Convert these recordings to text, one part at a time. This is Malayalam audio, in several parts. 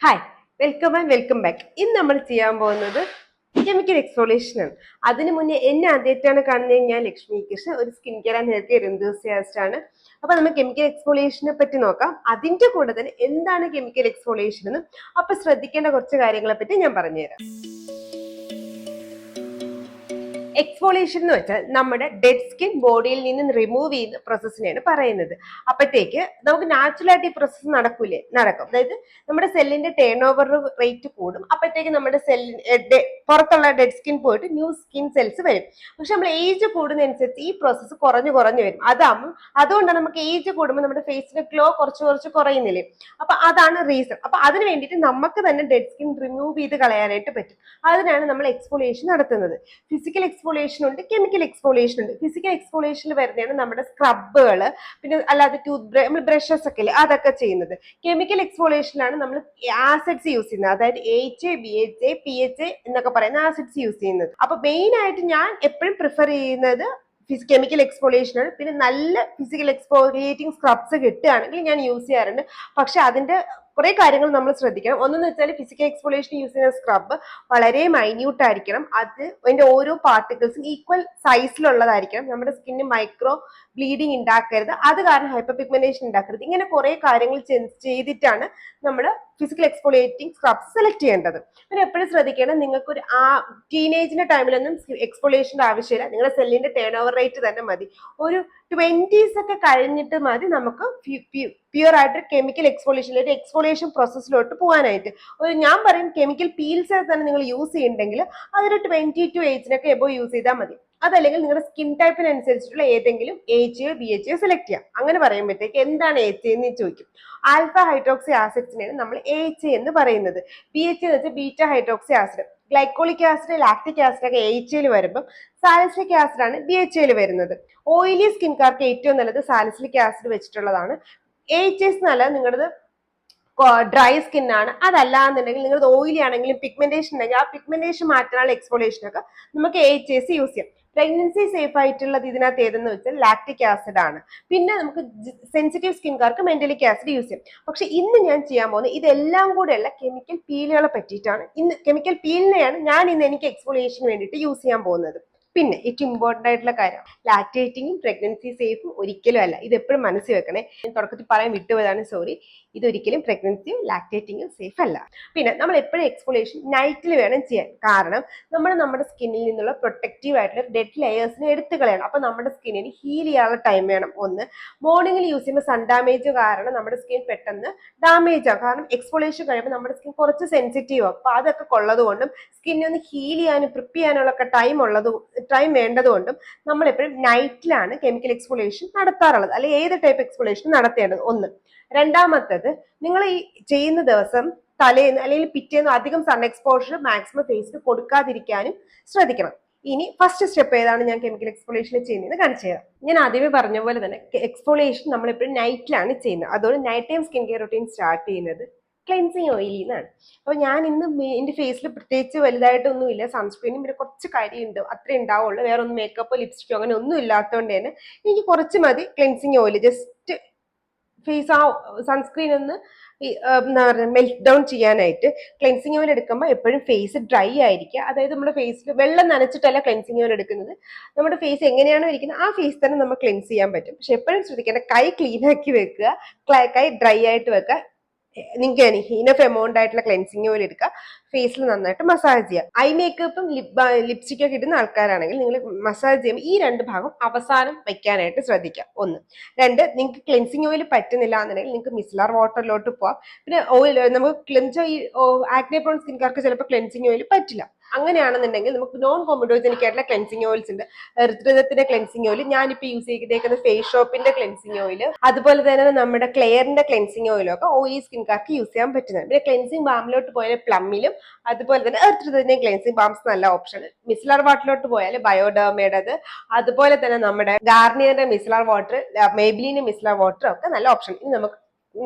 Hi, welcome and welcome back. ഇന്ന് നമ്മൾ ചെയ്യാൻ പോകുന്നത് കെമിക്കൽ എക്സ്ഫോളിയേഷൻ ആണ്. അതിനു മുന്നേ എന്നെ ആദ്യമായിട്ടാണ് കാണുന്നത്. ഞാൻ ലക്ഷ്മി കൃഷ്ണൻ, ഒരു skin care and health care enthusiast ആണ്. അപ്പൊ നമ്മൾ കെമിക്കൽ എക്സ്ഫോളിയേഷനെ പറ്റി നോക്കാം. അതിന്റെ കൂടെ തന്നെ എന്താണ് കെമിക്കൽ എക്സ്ഫോളിയേഷൻ എന്നും അപ്പൊ ശ്രദ്ധിക്കേണ്ട കുറച്ച് കാര്യങ്ങളെ പറ്റി ഞാൻ പറഞ്ഞുതരാം. എക്സ്ഫോളിയേഷൻ എന്ന് വെച്ചാൽ നമ്മുടെ ഡെഡ് സ്കിൻ ബോഡിയിൽ നിന്ന് റിമൂവ് ചെയ്യുന്ന പ്രോസസ്സിനെയാണ് പറയുന്നത്. അപ്പോഴത്തേക്ക് നമുക്ക് നാച്ചുറൽ ആയിട്ട് ഈ പ്രോസസ്സ് നടക്കും. അതായത് നമ്മുടെ സെല്ലിന്റെ ടേൺ ഓവർ റേറ്റ് കൂടും. അപ്പോഴത്തേക്ക് നമ്മുടെ പുറത്തുള്ള ഡെഡ് സ്കിൻ പോയിട്ട് ന്യൂ സ്കിൻ സെൽസ് വരും. പക്ഷെ നമ്മൾ ഏജ് കൂടുന്നതനുസരിച്ച് ഈ പ്രോസസ്സ് കുറഞ്ഞു വരും. അതുകൊണ്ടാണ് നമുക്ക് ഏജ് കൂടുമ്പോൾ നമ്മുടെ ഫേസിന്റെ ഗ്ലോ കുറച്ച് കുറയുന്നില്ലേ. അപ്പൊ അതാണ് റീസൺ. അപ്പൊ അതിന് വേണ്ടിയിട്ട് നമുക്ക് തന്നെ ഡെഡ് സ്കിൻ റിമൂവ് ചെയ്ത് കളയാനായിട്ട് പറ്റും. അതിനാണ് നമ്മൾ എക്സ്ഫോളിയേഷൻ നടത്തുന്നത്. ഫിസിക്കൽ എക്സ്ഫോളിയേഷൻ ഉണ്ട്, കെമിക്കൽ എക്സ്ഫോളിയേഷൻ ഉണ്ട്. ഫിസിക്കൽ എക്സ്ഫോളിയേഷനിൽ വരുന്നതാണ് നമ്മുടെ സ്ക്രബുകൾ, പിന്നെ അല്ലാതെ നമ്മൾ ബ്രഷസ് ഒക്കെ ഇല്ലേ അതൊക്കെ ചെയ്യുന്നത്. കെമിക്കൽ എക്സ്ഫോളിയേഷനിലാണ് നമ്മൾ ആസിഡ്സ് യൂസ് ചെയ്യുന്നത്. അതായത് AHA, BHA, PHA എന്നൊക്കെ പറയുന്ന ആസിഡ്സ് യൂസ് ചെയ്യുന്നത്. അപ്പൊ മെയിൻ ആയിട്ട് ഞാൻ എപ്പോഴും പ്രിഫർ ചെയ്യുന്നത് കെമിക്കൽ എക്സ്ഫോളിയേഷൻ ആണ്. പിന്നെ നല്ല ഫിസിക്കൽ എക്സ്ഫോളിയേറ്റിംഗ് സ്ക്രബ്സ് കിട്ടുകയാണെങ്കിൽ ഞാൻ യൂസ് ചെയ്യാറുണ്ട്. പക്ഷെ അതിന്റെ കുറെ കാര്യങ്ങൾ നമ്മൾ ശ്രദ്ധിക്കണം. ഒന്നെന്ന് വെച്ചാൽ ഫിസിക്കൽ എക്സ്ഫോളിയേഷൻ യൂസ് ചെയ്യുന്ന സ്ക്രബ് വളരെ മൈന്യൂട്ട് ആയിരിക്കണം. അതിന്റെ ഓരോ പാർട്ടിക്കിൾസും ഈക്വൽ സൈസിലുള്ളതായിരിക്കണം. നമ്മുടെ സ്കിന്നിന് മൈക്രോ ബ്ലീഡിങ് ഉണ്ടാക്കരുത്. അത് കാരണം ഹൈപ്പർ പിഗ്മെന്റേഷൻ ഉണ്ടാക്കരുത്. ഇങ്ങനെ കുറെ കാര്യങ്ങൾ ചെയ്തിട്ടാണ് നമ്മൾ ഫിസിക്കൽ എക്സ്ഫോളിയേറ്റിംഗ് സ്ക്രബ്സ് സെലക്ട് ചെയ്യേണ്ടത്. പിന്നെ എപ്പോഴും ശ്രദ്ധിക്കണം, നിങ്ങൾക്ക് ഒരു ടീനേജിന്റെ ടൈമിലൊന്നും എക്സ്ഫോളിയേഷന്റെ ആവശ്യമില്ല. നിങ്ങളുടെ സെല്ലിന്റെ ടേൺ ഓവർ റേറ്റ് തന്നെ മതി. ഒരു 20s ഒക്കെ കഴിഞ്ഞിട്ട് മതി നമുക്ക് പ്യുവർ ആയിട്ട് കെമിക്കൽ എക്സ്ഫോളിയേഷൻ പ്രോസസ്സിലോട്ട് പോകാനായിട്ട്. ഞാൻ പറയും കെമിക്കൽ പീൽസ് തന്നെ നിങ്ങൾ യൂസ് ചെയ്യുന്നുണ്ടെങ്കിൽ അതൊരു 22 ഏജിനൊക്കെ എബോ യൂസ് ചെയ്താൽ മതി. അതല്ലെങ്കിൽ നിങ്ങളുടെ സ്കിൻ ടൈപ്പിനനുസരിച്ചിട്ടുള്ള ഏതെങ്കിലും AHA, BHA സെലക്ട് ചെയ്യാം. അങ്ങനെ പറയുമ്പോഴത്തേക്ക് എന്താണ് AHA എന്ന് ചോദിക്കും. ആൽഫ ഹൈഡ്രോക്സി ആസിഡ്സിനെയാണ് നമ്മൾ AHA എന്ന് പറയുന്നത്. BHA എന്ന് വെച്ചാൽ beta hydroxy acid. Glycolic acid, lactic acid ഒക്കെ AHA വരുമ്പോൾ സാലിസിലിക് ആസിഡ് ആണ് BHA വരുന്നത്. ഓയിലി സ്കിൻകാർക്ക് ഏറ്റവും നല്ലത് സാലിസിലിക് ആസിഡ് വെച്ചിട്ടുള്ളതാണ്. AHAs എന്നല്ല, നിങ്ങളുടെ ഡ്രൈ സ്കിൻ ആണ്, അതല്ലാന്നുണ്ടെങ്കിൽ നിങ്ങളുടെ ഓയിലി ആണെങ്കിലും പിഗ്മെന്റേഷൻ ഉണ്ടെങ്കിൽ ആ പിഗ്മെന്റേഷൻ മാറ്റാനുള്ള എക്സ്ഫോളിയേഷൻ ഒക്കെ നമുക്ക് AHAs യൂസ് ചെയ്യാം. പ്രഗ്നൻസി സേഫ് ആയിട്ടുള്ളത് ഇതിനകത്ത് ഏതെന്ന് വെച്ചാൽ ലാക്ടിക് ആസിഡ് ആണ്. പിന്നെ നമുക്ക് സെൻസിറ്റീവ് സ്കിൻകാർക്ക് മെന്റലിക് ആസിഡ് യൂസ് ചെയ്യാം. പക്ഷെ ഇന്ന് ഞാൻ ചെയ്യാൻ പോകുന്നത് ഇതെല്ലാം കൂടെയുള്ള കെമിക്കൽ പീലുകളെ പറ്റിയിട്ടാണ്. കെമിക്കൽ പീലിനെയാണ് ഞാൻ എനിക്ക് എക്സ്ഫോളിയേഷന് വേണ്ടിയിട്ട് യൂസ് ചെയ്യാൻ പോകുന്നത്. പിന്നെ ഏറ്റവും ഇമ്പോർട്ടന്റ് ആയിട്ടുള്ള കാര്യം, ലാക്ടേറ്റിങ്ങും പ്രഗ്നൻസി സേഫും ഒരിക്കലും അല്ല. ഇത് എപ്പോഴും മനസ്സിൽ വെക്കണേ. ഞാൻ തുടക്കത്തിൽ പറയാൻ വിട്ടുപോയതാണ്, സോറി. ഇതൊരിക്കലും പ്രഗ്നൻസിയും ലാക്ടേറ്റിങ്ങും സേഫ് അല്ല. പിന്നെ നമ്മൾ എപ്പോഴും എക്സ്ഫോളിയേഷൻ നൈറ്റിൽ വേണം ചെയ്യാൻ. കാരണം നമ്മൾ നമ്മുടെ സ്കിന്നിൽ നിന്നുള്ള പ്രൊട്ടക്റ്റീവ് ആയിട്ടുള്ള ഡെഡ് ലെയേഴ്സിനെ എടുത്തു കളയണം. അപ്പൊ നമ്മുടെ സ്കിന്നിന് ഹീൽ ചെയ്യാനുള്ള ടൈം വേണം. ഒന്ന്, മോർണിംഗിൽ യൂസ് ചെയ്യുമ്പോൾ സൺ ഡാമേജ് കാരണം നമ്മുടെ സ്കിൻ പെട്ടെന്ന് ഡാമേജ് ആകും. കാരണം എക്സ്ഫോളിയേഷൻ കഴിയുമ്പോൾ നമ്മുടെ സ്കിൻ കുറച്ച് സെൻസിറ്റീവ് ആകും. അപ്പൊ അതൊക്കെ ഉള്ളത് കൊണ്ടും സ്കിന്നെ ഹീൽ ചെയ്യാനും പ്രിപ്പ് ചെയ്യാനുള്ള ടൈം വേണ്ടതുകൊണ്ടും നമ്മൾ എപ്പോഴും നൈറ്റിലാണ് കെമിക്കൽ എക്സ്ഫോളിയേഷൻ നടത്താറുള്ളത്. അല്ലെങ്കിൽ ഏത് ടൈപ്പ് എക്സ്ഫോളിയേഷൻ നടത്തേണ്ടത്. ഒന്ന്. രണ്ടാമത്തത്, നിങ്ങൾ ഈ ചെയ്യുന്ന ദിവസം തലേന്ന് അല്ലെങ്കിൽ പിറ്റേന്ന് അധികം സൺ എക്സ്പോഷർ മാക്സിമം ഫേസിന് കൊടുക്കാതിരിക്കാനും ശ്രദ്ധിക്കണം. ഇനി ഫസ്റ്റ് സ്റ്റെപ്പ് ഏതാണ് ഞാൻ കെമിക്കൽ എക്സ്ഫോളിയേഷൻ ചെയ്യുന്നത് കാണിച്ചു തരാം. ഞാൻ ആദ്യമേ പറഞ്ഞ പോലെ തന്നെ എക്സ്ഫോളിയേഷൻ നമ്മൾ എപ്പോഴും നൈറ്റിലാണ് ചെയ്യുന്നത്. അതുകൊണ്ട് night time skin care routine start ചെയ്യുന്നത് ക്ലെൻസിങ് ഓയിലിൽ നിന്നാണ്. അപ്പൊ ഞാൻ ഇന്ന് എന്റെ ഫേസിൽ പ്രത്യേകിച്ച് വലുതായിട്ടൊന്നും ഇല്ല. സൺസ്ക്രീനും പിന്നെ കുറച്ച് കരിയുണ്ട്, അത്രേ ഉണ്ടാവുള്ളൂ. വേറെ ഒന്നും മേക്കപ്പോ ലിപ്സ്റ്റിക്കോ അങ്ങനെ ഒന്നും ഇല്ലാത്തതുകൊണ്ട് തന്നെ എനിക്ക് കുറച്ച് മതി cleansing oil. Just face sunscreen ഒന്ന് എന്താ പറയുക മെൽറ്റ് ഡൗൺ ചെയ്യാനായിട്ട്. ക്ലെൻസിങ് ഓയിൽ എടുക്കുമ്പോൾ എപ്പോഴും ഫേസ് ഡ്രൈ ആയിരിക്കുക. അതായത് നമ്മുടെ ഫേസിൽ വെള്ളം നനച്ചിട്ടല്ല ക്ലെൻസിങ് ഓയിൽ എടുക്കുന്നത്. നമ്മുടെ ഫേസ് എങ്ങനെയാണോ ഇരിക്കുന്നത് ആ ഫേസ് തന്നെ നമുക്ക് ക്ലെൻസ് ചെയ്യാൻ പറ്റും. പക്ഷെ എപ്പോഴും ശ്രദ്ധിക്കേണ്ട, കൈ ക്ലീൻ ആക്കി വെക്കുക, കൈ ഡ്രൈ ആയിട്ട് വെക്കുക. നിങ്ങൾക്ക് ഇനഫ് എമൗണ്ട് ആയിട്ടുള്ള ക്ലെൻസിങ് ഓയിൽ എടുക്കുക, ഫേസിൽ നന്നായിട്ട് മസാജ് ചെയ്യുക. ഐ മേക്കപ്പും ലിപ്സ്റ്റിക്കൊക്കെ ഇടുന്ന ആൾക്കാരാണെങ്കിൽ നിങ്ങൾ മസാജ് ചെയ്യുമ്പോൾ ഈ രണ്ട് ഭാഗം അവസാനം വെക്കാനായിട്ട് ശ്രദ്ധിക്കുക. ഒന്ന്. രണ്ട്, നിങ്ങൾക്ക് ക്ലെൻസിങ് ഓയിൽ പറ്റുന്നില്ല എന്നുണ്ടെങ്കിൽ നിങ്ങൾക്ക് മിസലാർ വാട്ടറിലോട്ട് പോവാം. പിന്നെ ഓയിൽ നമുക്ക് ഈ ആക്നെ പ്രോൺ സ്കിൻകാർക്ക് ചിലപ്പോൾ ക്ലെൻസിങ് ഓയിൽ പറ്റില്ല. അങ്ങനെയാണെന്നുണ്ടെങ്കിൽ നമുക്ക് നോൺ കോമഡോജനിക് ആയിട്ടുള്ള ക്ലെൻസിങ് ഓയിൽസ് ഉണ്ട്. ഋതുവിന്റെ ക്ലെൻസിങ് ഓയിൽ, ഞാനിപ്പോൾ യൂസ് ചെയ്തേക്കുന്ന ഫേസ് ഷോപ്പിന്റെ ക്ലെൻസിങ് ഓയിൽ, അതുപോലെ തന്നെ നമ്മുടെ ക്ലെയറിന്റെ ക്ലെൻസിങ് ഓയിലും ഒക്കെ ഓയിലി സ്കിൻകാർക്ക് യൂസ് ചെയ്യാൻ പറ്റുന്നത്. പിന്നെ ക്ലെൻസിങ് ബാമിലോട്ട് പോയാൽ പ്ലമ്മിലും അതുപോലെ തന്നെ ഋതുവിന്റെ ക്ലെൻസിങ് ബാംസ് നല്ല ഓപ്ഷൻ. മിസലാർ വാട്ടറിലോട്ട് പോയാൽ ബയോഡേമയുടേത്, അതുപോലെ തന്നെ നമ്മുടെ ഗാർണിയറിന്റെ മിസലാർ വാട്ടർ, മേബിലിന്റെ മിസലാർ വാട്ടർ ഒക്കെ നല്ല ഓപ്ഷൻ. ഇനി നമുക്ക്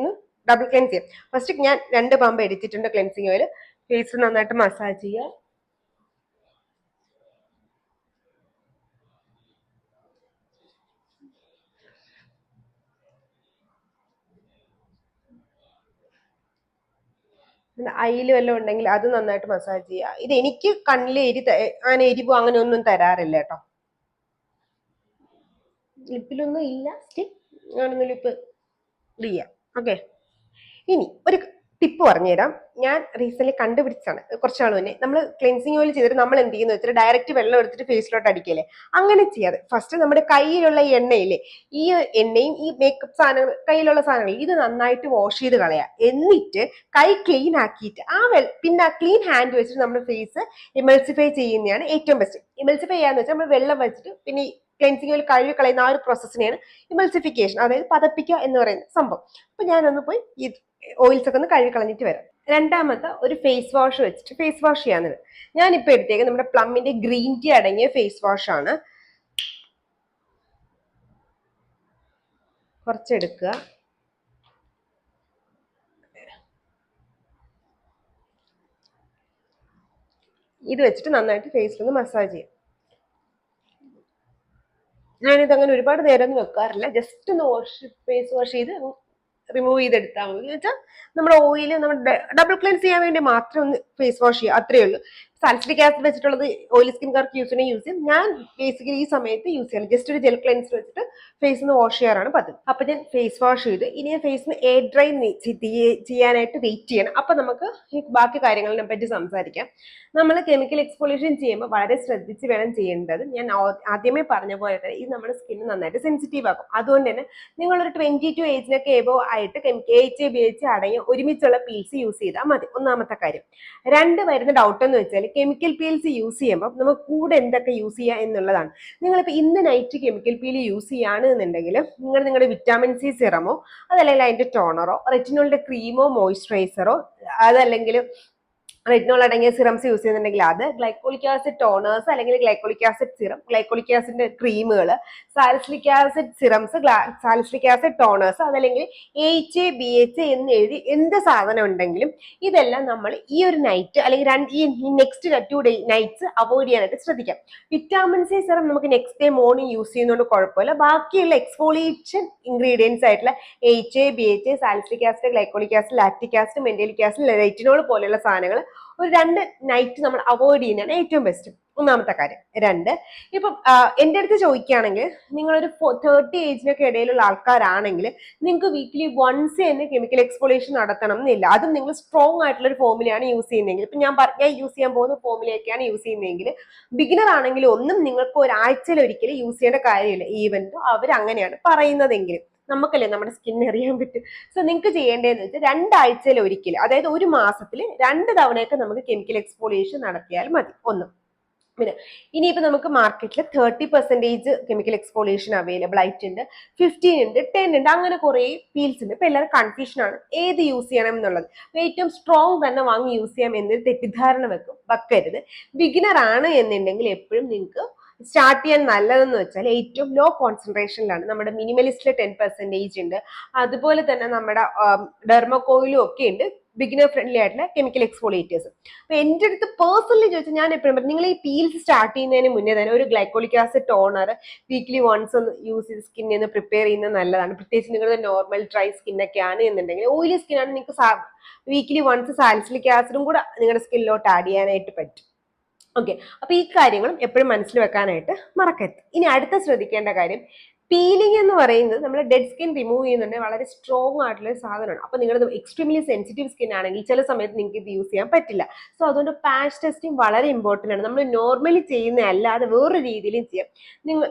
ഡബിൾ ക്ലെൻസ് ചെയ്യാം. ഫസ്റ്റ് ഞാൻ 2 പമ്പ് എടുത്തിട്ടുണ്ട് ക്ലെൻസിങ് ഓയിൽ. ഫേസ് നന്നായിട്ട് മസാജ് ചെയ്യുക. അയില് വല്ലതും ഉണ്ടെങ്കിൽ അത് നന്നായിട്ട് മസാജ് ചെയ്യുക. ഇത് എനിക്ക് കണ്ണിൽ അങ്ങനെ എരിവോ അങ്ങനെ ഒന്നും തരാറില്ല കേട്ടോ. ലിപ്പിലൊന്നും ഇല്ല, സ്റ്റിൽ ഞാനൊന്ന് ലിപ്പ് ഇത് ചെയ്യാം. ഓക്കെ, ഇനി ഒരു ടിപ്പ് പറഞ്ഞുതരാം. ഞാൻ റീസെന്റ് കണ്ടുപിടിച്ചാണ് കുറച്ച് നാൾ മുന്നേ. നമ്മൾ ക്ലെൻസിങ് ഓയിൽ ചെയ്തിട്ട് നമ്മൾ എന്ത് ചെയ്യുന്ന വെച്ചാൽ ഡയറക്റ്റ് വെള്ളം എടുത്തിട്ട് ഫേസിലോട്ട് അടിക്കല്ലേ, അങ്ങനെ ചെയ്യാതെ ഫസ്റ്റ് നമ്മുടെ കയ്യിലുള്ള എണ്ണയില്ലേ, ഈ എണ്ണയും ഈ മേക്കപ്പ് സാധനങ്ങൾ, കയ്യിലുള്ള സാധനങ്ങൾ ഇത് നന്നായിട്ട് വാഷ് ചെയ്ത് കളയാ. എന്നിട്ട് കൈ ക്ലീൻ ആക്കിയിട്ട് പിന്നെ ക്ലീൻ ഹാൻഡ് വെച്ചിട്ട് നമ്മുടെ ഫേസ് ഇമൾസിഫൈ ചെയ്യുന്നതാണ് ഏറ്റവും ബെസ്റ്റ്. ഇമൾസിഫൈ ചെയ്യാന്ന് വെച്ചാൽ നമ്മൾ വെള്ളം വെച്ചിട്ട് പിന്നെ ക്ലെൻസിങ് ഓയിൽ കഴുകി കളയുന്ന ആ ഒരു പ്രോസസ്സിനെയാണ് ഇമൾസിഫിക്കേഷൻ, അതായത് പതപ്പിക്കുക എന്ന് പറയുന്ന സംഭവം. അപ്പൊ ഞാനൊന്ന് പോയി ഈ ഓയിൽസ് ഒക്കെ ഒന്ന് കഴുകി കളഞ്ഞിട്ട് വരാം. രണ്ടാമത്തെ ഒരു ഫേസ് വാഷ് വെച്ചിട്ട് ഫേസ് വാഷ് ചെയ്യാന്നത്. ഞാനിപ്പോ എടുത്തേക്ക് നമ്മുടെ പ്ലമ്മിന്റെ ഗ്രീൻ ടീ അടങ്ങിയ ഫേസ് വാഷ് ആണ്. കുറച്ചെടുക്കുക. ഇത് വെച്ചിട്ട് നന്നായിട്ട് ഫേസിലൊന്ന് മസാജ് ചെയ്യാം. ഞാനിത് അങ്ങനെ ഒരുപാട് നേരം ഒന്നും വെക്കാറില്ല, ജസ്റ്റ് ഒന്ന് ഫേസ് വാഷ് ചെയ്ത് റിമൂവ് ചെയ്തെടുത്താൽ മതി. എന്ന് വെച്ചാൽ നമ്മുടെ ഓയിൽ നമ്മൾ ഡബിൾ ക്ലെൻസ് ചെയ്യാൻ വേണ്ടി മാത്രം ഒന്ന് ഫേസ് വാഷ് ചെയ്യുക, അത്രേ ഉള്ളൂ. സാലിസിലിക് ആസിഡ് വെച്ചിട്ടുള്ളത് ഓയിൽ സ്കിൻകാർക്ക് യൂസ് ചെയ്യും. ഞാൻ ബേസിക്കലി ഈ സമയത്ത് യൂസ് ചെയ്യണം, ജസ്റ്റ് ഒരു ജെൽ ക്ലെൻസർ വെച്ചിട്ട് ഫേസ് ഒന്ന് വാഷ് ചെയ്യാറാണ് പതിവ്. അപ്പൊ ഞാൻ ഫേസ് വാഷ് ചെയ്ത് ഇനി ഞാൻ ഫേസിന് എയർ ഡ്രൈ ചെയ്യാനായിട്ട് വെയിറ്റ് ചെയ്യണം. അപ്പൊ നമുക്ക് ഈ ബാക്കി കാര്യങ്ങളെ പറ്റി സംസാരിക്കാം. നമ്മൾ കെമിക്കൽ എക്സ്പോളിഷൻ ചെയ്യുമ്പോൾ വളരെ ശ്രദ്ധിച്ച് വേണം ചെയ്യേണ്ടത്. ഞാൻ ആദ്യമേ പറഞ്ഞ പോലെ തന്നെ ഇത് നമ്മുടെ സ്കിന്ന് നന്നായിട്ട് സെൻസിറ്റീവ് ആക്കും. അതുകൊണ്ട് തന്നെ നിങ്ങളൊരു 22 ഏജിനൊക്കെ എബോ ആയിട്ട് AHA BHA അടങ്ങിയ ഒരുമിച്ചുള്ള പീൽസ് യൂസ് ചെയ്താൽ മതി, ഒന്നാമത്തെ കാര്യം. രണ്ട് വരുന്ന ഡൗട്ട് എന്ന് വെച്ചാൽ കെമിക്കൽ പീൽസ് യൂസ് ചെയ്യുമ്പോൾ നമുക്ക് കൂടെ എന്തൊക്കെ യൂസ് ചെയ്യാം എന്നുള്ളതാണ്. നിങ്ങളിപ്പോൾ ഇന്ന് നൈറ്റ് കെമിക്കൽ പീൽ യൂസ് ചെയ്യാണ് എന്നുണ്ടെങ്കിൽ നിങ്ങളുടെ വിറ്റാമിൻ സി സിറമോ അതല്ലെങ്കിൽ അതിന്റെ ടോണറോ റെറ്റിനോളിന്റെ ക്രീമോ മോയ്സ്ചറൈസറോ അതല്ലെങ്കിൽ റെറ്റിനോൾ അടങ്ങിയ സിറംസ് യൂസ് ചെയ്യുന്നുണ്ടെങ്കിൽ അത്, ഗ്ലൈക്കോളിക് ആസിഡ് ടോണേഴ്സ് അല്ലെങ്കിൽ ഗ്ലൈക്കോളിക് ആസിഡ് സിറം, ഗ്ലൈക്കോളിക് ആസിഡിന്റെ ക്രീമുകൾ, salicylic acid serums, salicylic acid toners, അതല്ലെങ്കിൽ AHA BHA എന്ന് എഴുതി എന്ത് സാധനം ഉണ്ടെങ്കിലും ഇതെല്ലാം നമ്മൾ ഈ ഒരു നൈറ്റ് അല്ലെങ്കിൽ ഈ നെക്സ്റ്റ് 2 നൈറ്റ്സ് അവോയ്ഡ് ചെയ്യാനായിട്ട് ശ്രദ്ധിക്കാം. വിറ്റാമിൻ സി സിറം നമുക്ക് നെക്സ്റ്റ് ഡേ മോർണിംഗ് യൂസ് ചെയ്യുന്നതുകൊണ്ട് കുഴപ്പമില്ല. ബാക്കിയുള്ള എക്സ്ഫോളിയേഷൻ ഇൻഗ്രീഡിയൻസ് ആയിട്ടുള്ള AHA BHA salicylic acid, glycolic acid, lactic acid, mandelic acid, retinol പോലെയുള്ള സാധനങ്ങൾ ഒരു 2 നൈറ്റ് നമ്മൾ അവോയ്ഡ് ചെയ്യുന്നതാണ് ഏറ്റവും ബെസ്റ്റ്, ഒന്നാമത്തെ കാര്യം. രണ്ട്, ഇപ്പം എൻ്റെ അടുത്ത് ചോദിക്കുകയാണെങ്കിൽ നിങ്ങളൊരു 30 ഏജിനൊക്കെ ഇടയിലുള്ള ആൾക്കാരാണെങ്കിൽ നിങ്ങൾക്ക് വീക്ക്ലി വൺസ് തന്നെ കെമിക്കൽ എക്സ്പോളിയേഷൻ നടത്തണം എന്നില്ല. അതും നിങ്ങൾ സ്ട്രോങ് ആയിട്ടുള്ള ഒരു ഫോമിലാണ് യൂസ് ചെയ്യുന്നതെങ്കിൽ, ഇപ്പം ഞാൻ യൂസ് ചെയ്യാൻ പോകുന്ന ഫോമിലേക്കാണ് യൂസ് ചെയ്യുന്നതെങ്കിൽ, ബിഗിനർ ആണെങ്കിൽ ഒന്നും നിങ്ങൾക്ക് ഒരാഴ്ചയിൽ ഒരിക്കലും യൂസ് ചെയ്യേണ്ട കാര്യമില്ല, ഈവൻ അവർ അങ്ങനെയാണ് പറയുന്നതെങ്കിലും നമുക്കല്ലേ നമ്മുടെ സ്കിൻ അറിയാൻ പറ്റും. സോ നിങ്ങൾക്ക് ചെയ്യേണ്ടതെന്ന് വെച്ചാൽ 2 ആഴ്ചയിൽ ഒരിക്കൽ, അതായത് ഒരു മാസത്തിൽ 2 തവണയൊക്കെ നമുക്ക് കെമിക്കൽ എക്സ്പോളിയേഷൻ നടത്തിയാൽ മതി. ഒന്ന്, പിന്നെ ഇനിയിപ്പോൾ നമുക്ക് മാർക്കറ്റിൽ 30% കെമിക്കൽ എക്സ്പോളിയേഷൻ അവൈലബിൾ ആയിട്ടുണ്ട്, 15 ഉണ്ട്, 10 ഉണ്ട്, അങ്ങനെ കുറേ പീൽസ് ഉണ്ട്. ഇപ്പൊ എല്ലാവരും കൺഫ്യൂഷൻ ആണ് ഏത് യൂസ് ചെയ്യണം എന്നുള്ളത്. ഏറ്റവും സ്ട്രോങ് തന്നെ വാങ്ങി യൂസ് ചെയ്യാം എന്നൊരു തെറ്റിദ്ധാരണ വെക്കരുത്. ബിഗിനർ ആണ് എന്നുണ്ടെങ്കിൽ എപ്പോഴും നിങ്ങൾക്ക് സ്റ്റാർട്ട് ചെയ്യാൻ നല്ലതെന്ന് വെച്ചാൽ ഏറ്റവും ലോ കോൺസെൻട്രേഷനിലാണ്. നമ്മുടെ മിനിമലിസ്റ്റിൽ 10% ഉണ്ട്, അതുപോലെ തന്നെ നമ്മുടെ ഡെർമോകോയിലും ഒക്കെ ഉണ്ട് ബിഗിനർ ഫ്രണ്ട്ലി ആയിട്ടുള്ള കെമിക്കൽ എക്സ്പോളിയേറ്റേഴ്സ്. അപ്പൊ എൻ്റെ അടുത്ത് പേഴ്സണലി ചോദിച്ചാൽ ഞാൻ എപ്പോഴും പറയും, നിങ്ങൾ ഈ പീൽസ് സ്റ്റാർട്ട് ചെയ്യുന്നതിന് മുന്നേ തന്നെ ഒരു glycolic acid toner weekly once ഒന്ന് യൂസ് ചെയ്ത് സ്കിന്നിൽ നിന്ന് പ്രിപ്പയർ ചെയ്യുന്നത് നല്ലതാണ്. പ്രത്യേകിച്ച് നിങ്ങളുടെ നോർമൽ ഡ്രൈ സ്കിന്നൊക്കെ ആണ് എന്നുണ്ടെങ്കിൽ, ഓയിലി സ്കിൻ ആണ്, നിങ്ങൾക്ക് വീക്ക്ലി വൺസ് സാലിസിലിക് ആസിഡും കൂടെ നിങ്ങളുടെ സ്കിന്നിലോട്ട് ആഡ് ചെയ്യാനായിട്ട് പറ്റും. ഓക്കെ, അപ്പൊ ഈ കാര്യങ്ങളും എപ്പോഴും മനസ്സിൽ വെക്കാനായിട്ട് മറക്കരുത്. ഇനി അടുത്ത ശ്രദ്ധിക്കേണ്ട കാര്യം, പീലിംഗ് എന്ന് പറയുന്നത് നമ്മൾ ഡെഡ് സ്കിൻ റിമൂവ് ചെയ്യുന്നുണ്ടെങ്കിൽ വളരെ സ്ട്രോങ് ആയിട്ടുള്ള സാധനമാണ്. അപ്പൊ നിങ്ങളുടെ എക്സ്ട്രീംലി സെൻസിറ്റീവ് സ്കിൻ ആണെങ്കിൽ ചില സമയത്ത് നിങ്ങൾക്ക് ഇത് യൂസ് ചെയ്യാൻ പറ്റില്ല. സോ അതുകൊണ്ട് പാച്ച് ടെസ്റ്റിംഗ് വളരെ ഇമ്പോർട്ടൻ്റ് ആണ്. നമ്മൾ നോർമലി ചെയ്യുന്ന അല്ലാതെ വേറൊരു രീതിയിലും ചെയ്യാം.